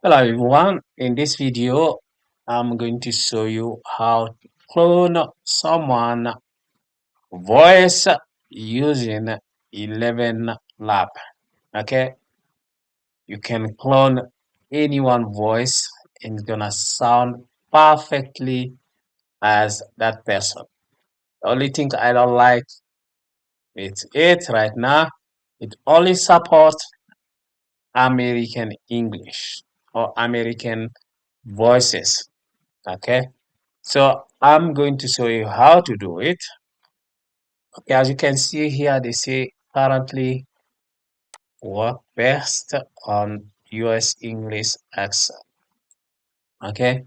Hello everyone, in this video I'm going to show you how to clone someone voice using 11 Lab. Okay, you can clone anyone voice and it's gonna sound perfectly as that person. The only thing I don't like is it right now, it only supports American English or American voices. Okay, so I'm going to show you how to do it. Okay, as you can see here, they say currently work best on US English accent. Okay,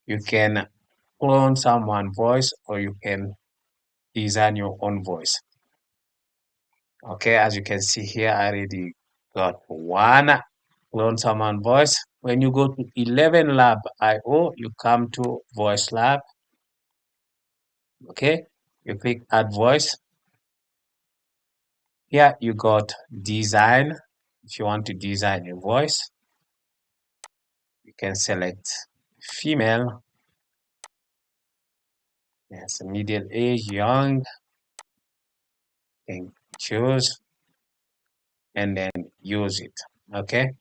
you can clone someone's voice or you can design your own voice. Okay, as you can see here, I already got one clone someone voice. When you go to 11lab.io, you come to voice lab. Okay, you click add voice. Here you got design. If you want to design your voice, you can select female. Yes, middle age, young, you can choose and then use it. Okay.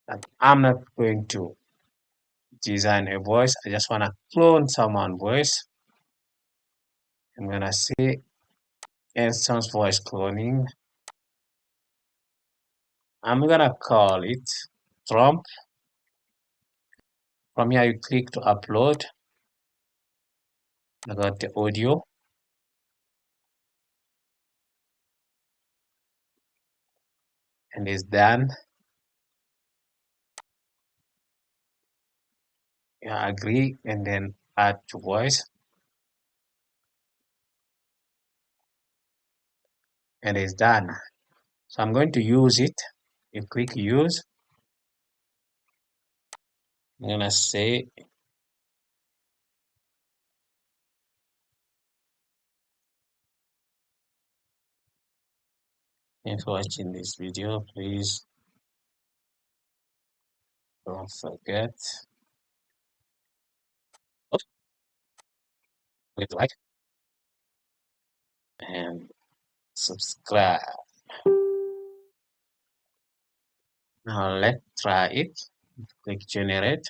But I'm not going to design a voice. I just want to clone someone's voice. I'm gonna say instance voice cloning. I'm gonna call it Trump. From here, you click to upload. I got the audio and it's done. Yeah, agree and then add to voice and it's done. So I'm going to use it. You click use. I'm gonna say thanks for watching this video. Please don't forget to like and subscribe. Now let's try it. Click generate.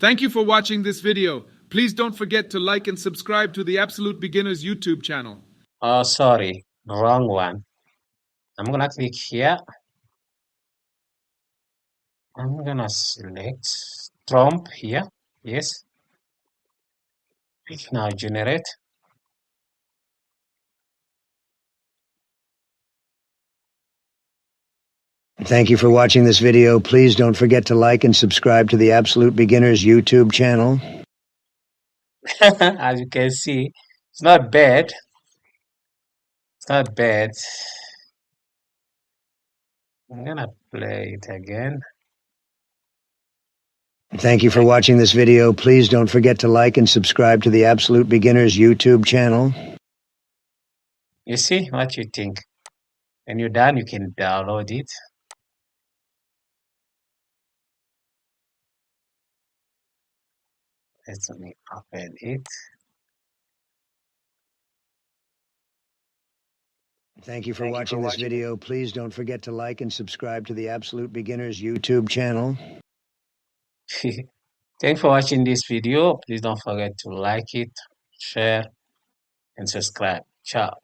Thank you for watching this video. Please don't forget to like and subscribe to the Absolute Beginners YouTube channel. Oh, sorry, wrong one. I'm gonna click here. I'm gonna select Trump here. Yes. Click now generate. Thank you for watching this video. Please don't forget to like and subscribe to the Absolute Beginners YouTube channel. As you can see, it's not bad. It's not bad. I'm gonna play it again. Thank you for watching this video. Please don't forget to like and subscribe to the Absolute Beginners YouTube channel. You see what you think. When you're done, you can download it. Let me open it. Thank you for watching this video. Please don't forget to like and subscribe to the Absolute Beginners YouTube channel. Thanks for watching this video. Please don't forget to like it, share, and subscribe. Ciao.